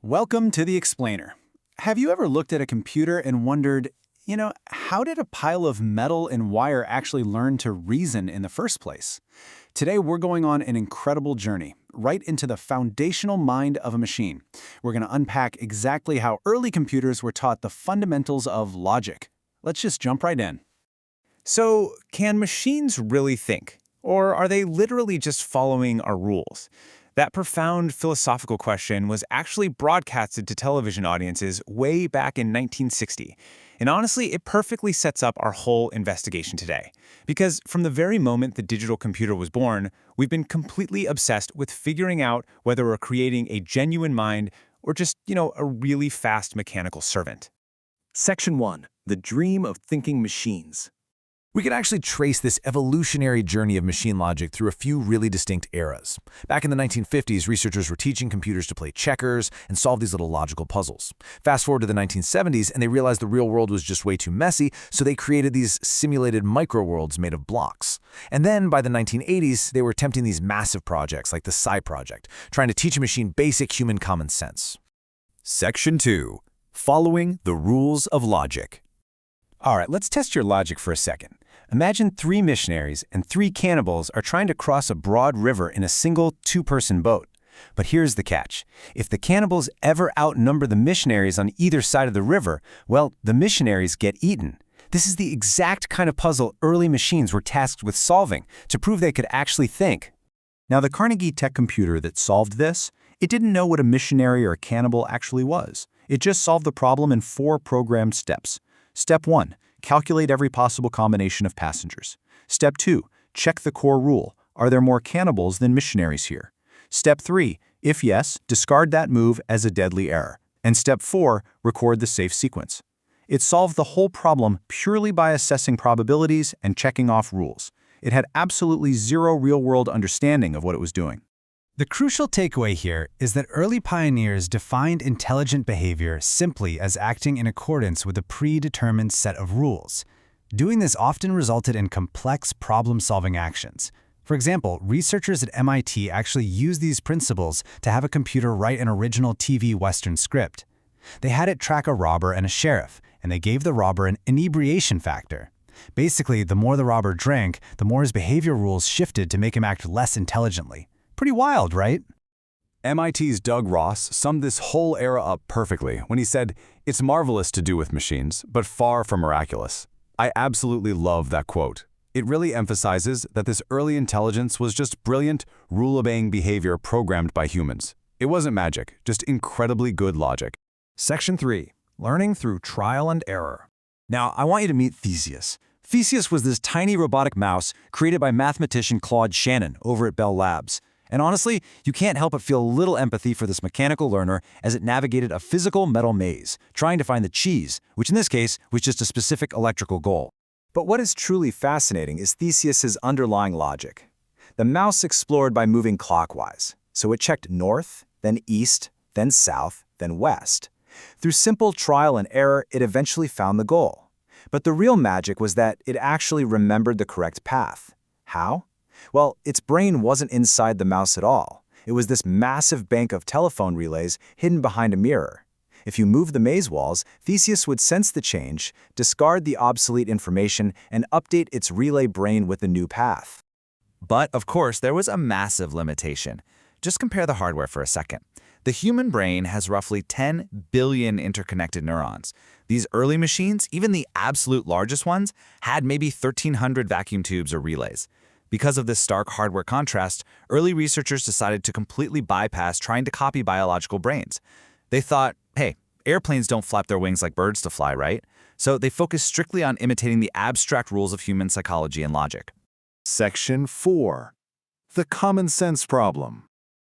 Welcome to the Explainer. Have you ever looked at a computer and wondered, how did a pile of metal and wire actually learn to reason in the first place? Today, we're going on an incredible journey, right into the foundational mind of a machine. We're going to unpack exactly how early computers were taught the fundamentals of logic. Let's just jump right in. So, can machines really think? Or are they literally just following our rules? That profound philosophical question was actually broadcasted to television audiences way back in 1960. And honestly, it perfectly sets up our whole investigation today. Because from the very moment the digital computer was born, we've been completely obsessed with figuring out whether we're creating a genuine mind or just, a really fast mechanical servant. Section 1. The Dream of Thinking Machines. We can actually trace this evolutionary journey of machine logic through a few really distinct eras. Back in the 1950s, researchers were teaching computers to play checkers and solve these little logical puzzles. Fast forward to the 1970s, and they realized the real world was just way too messy, so they created these simulated microworlds made of blocks. And then, by the 1980s, they were attempting these massive projects like the Psi project, trying to teach a machine basic human common sense. Section 2. Following the Rules of Logic. All right, let's test your logic for a second. Imagine 3 missionaries and 3 cannibals are trying to cross a broad river in a single 2-person boat. But here's the catch. If the cannibals ever outnumber the missionaries on either side of the river, well, the missionaries get eaten. This is the exact kind of puzzle early machines were tasked with solving to prove they could actually think. Now, the Carnegie Tech computer that solved this, it didn't know what a missionary or a cannibal actually was. It just solved the problem in 4 programmed steps. Step 1. Calculate every possible combination of passengers. Step 2. Check the core rule. Are there more cannibals than missionaries here? Step 3. If yes, discard that move as a deadly error. And Step 4. Record the safe sequence. It solved the whole problem purely by assessing probabilities and checking off rules. It had absolutely zero real-world understanding of what it was doing. The crucial takeaway here is that early pioneers defined intelligent behavior simply as acting in accordance with a predetermined set of rules. Doing this often resulted in complex problem-solving actions. For example, researchers at MIT actually used these principles to have a computer write an original TV Western script. They had it track a robber and a sheriff, and they gave the robber an inebriation factor. Basically, the more the robber drank, the more his behavior rules shifted to make him act less intelligently. Pretty wild, right? MIT's Doug Ross summed this whole era up perfectly when he said, "It's marvelous to do with machines, but far from miraculous." I absolutely love that quote. It really emphasizes that this early intelligence was just brilliant, rule-obeying behavior programmed by humans. It wasn't magic, just incredibly good logic. Section 3. Learning through trial and error. Now, I want you to meet Theseus. Theseus was this tiny robotic mouse created by mathematician Claude Shannon over at Bell Labs. And honestly, you can't help but feel a little empathy for this mechanical learner as it navigated a physical metal maze, trying to find the cheese, which in this case was just a specific electrical goal. But what is truly fascinating is Theseus's underlying logic. The mouse explored by moving clockwise, so it checked north, then east, then south, then west. Through simple trial and error, it eventually found the goal. But the real magic was that it actually remembered the correct path. How? Well, its brain wasn't inside the mouse at all. It was this massive bank of telephone relays hidden behind a mirror. If you moved the maze walls, Theseus would sense the change, discard the obsolete information, and update its relay brain with the new path. But, of course, there was a massive limitation. Just compare the hardware for a second. The human brain has roughly 10 billion interconnected neurons. These early machines, even the absolute largest ones, had maybe 1,300 vacuum tubes or relays. Because of this stark hardware contrast, early researchers decided to completely bypass trying to copy biological brains. They thought, hey, airplanes don't flap their wings like birds to fly, right? So they focused strictly on imitating the abstract rules of human psychology and logic. Section 4. The Common Sense Problem.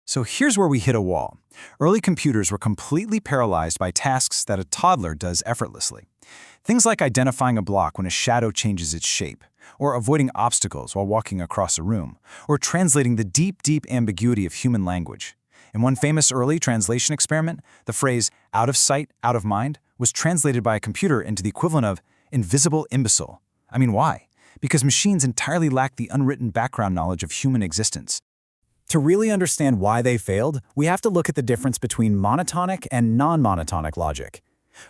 So here's where we hit a wall. Early computers were completely paralyzed by tasks that a toddler does effortlessly. Things like identifying a block when a shadow changes its shape, or avoiding obstacles while walking across a room, or translating the deep, deep ambiguity of human language. In one famous early translation experiment, the phrase "out of sight, out of mind" was translated by a computer into the equivalent of "invisible imbecile." I mean, why? Because machines entirely lack the unwritten background knowledge of human existence. To really understand why they failed, we have to look at the difference between monotonic and non-monotonic logic.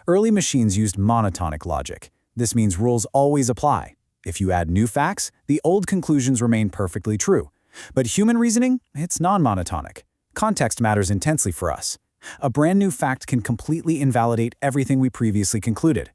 Early machines used monotonic logic. This means rules always apply. If you add new facts, the old conclusions remain perfectly true. But human reasoning, it's non-monotonic. Context matters intensely for us. A brand new fact can completely invalidate everything we previously concluded.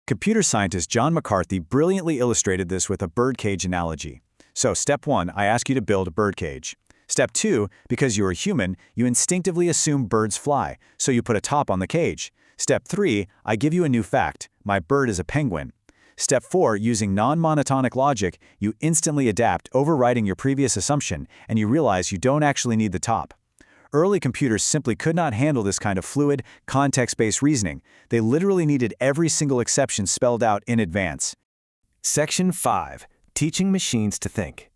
Computer scientist John McCarthy brilliantly illustrated this with a birdcage analogy. So, step 1, I ask you to build a birdcage. Step 2, because you're a human, you instinctively assume birds fly, so you put a top on the cage. Step 3, I give you a new fact. My bird is a penguin. Step 4, using non-monotonic logic, you instantly adapt, overriding your previous assumption, and you realize you don't actually need the top. Early computers simply could not handle this kind of fluid, context-based reasoning. They literally needed every single exception spelled out in advance. Section 5. Teaching machines to think.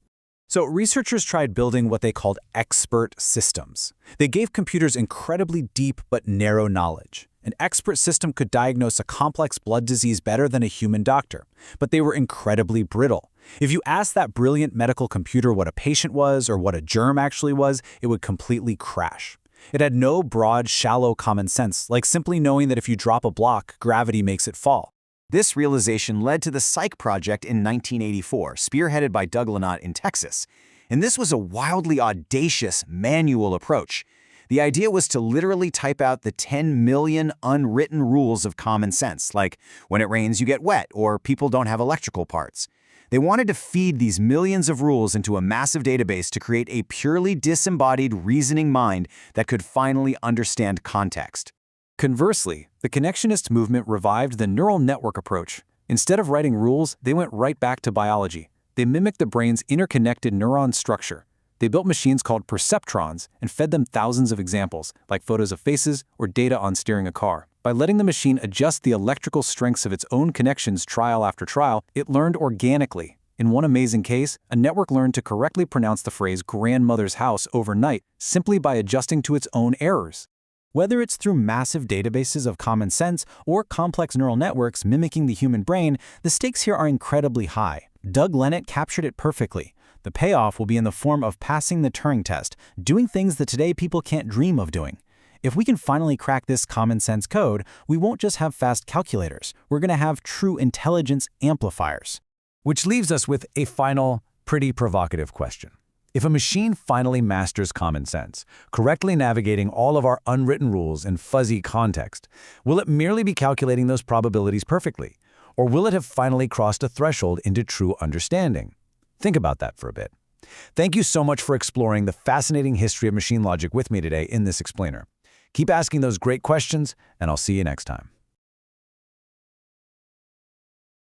So researchers tried building what they called expert systems. They gave computers incredibly deep but narrow knowledge. An expert system could diagnose a complex blood disease better than a human doctor, but they were incredibly brittle. If you asked that brilliant medical computer what a patient was or what a germ actually was, it would completely crash. It had no broad, shallow common sense, like simply knowing that if you drop a block, gravity makes it fall. This realization led to the Psych project in 1984, spearheaded by Doug Lenat in Texas. And this was a wildly audacious manual approach. The idea was to literally type out the 10 million unwritten rules of common sense, like when it rains you get wet or people don't have electrical parts. They wanted to feed these millions of rules into a massive database to create a purely disembodied reasoning mind that could finally understand context. Conversely, the connectionist movement revived the neural network approach. Instead of writing rules, they went right back to biology. They mimicked the brain's interconnected neuron structure. They built machines called perceptrons and fed them thousands of examples, like photos of faces or data on steering a car. By letting the machine adjust the electrical strengths of its own connections trial after trial, it learned organically. In one amazing case, a network learned to correctly pronounce the phrase grandmother's house overnight simply by adjusting to its own errors. Whether it's through massive databases of common sense or complex neural networks mimicking the human brain, the stakes here are incredibly high. Doug Lenat captured it perfectly. The payoff will be in the form of passing the Turing test, doing things that today people can't dream of doing. If we can finally crack this common sense code, we won't just have fast calculators, we're going to have true intelligence amplifiers. Which leaves us with a final, pretty provocative question. If a machine finally masters common sense, correctly navigating all of our unwritten rules in fuzzy context, will it merely be calculating those probabilities perfectly? Or will it have finally crossed a threshold into true understanding? Think about that for a bit. Thank you so much for exploring the fascinating history of machine logic with me today in this explainer. Keep asking those great questions, and I'll see you next time.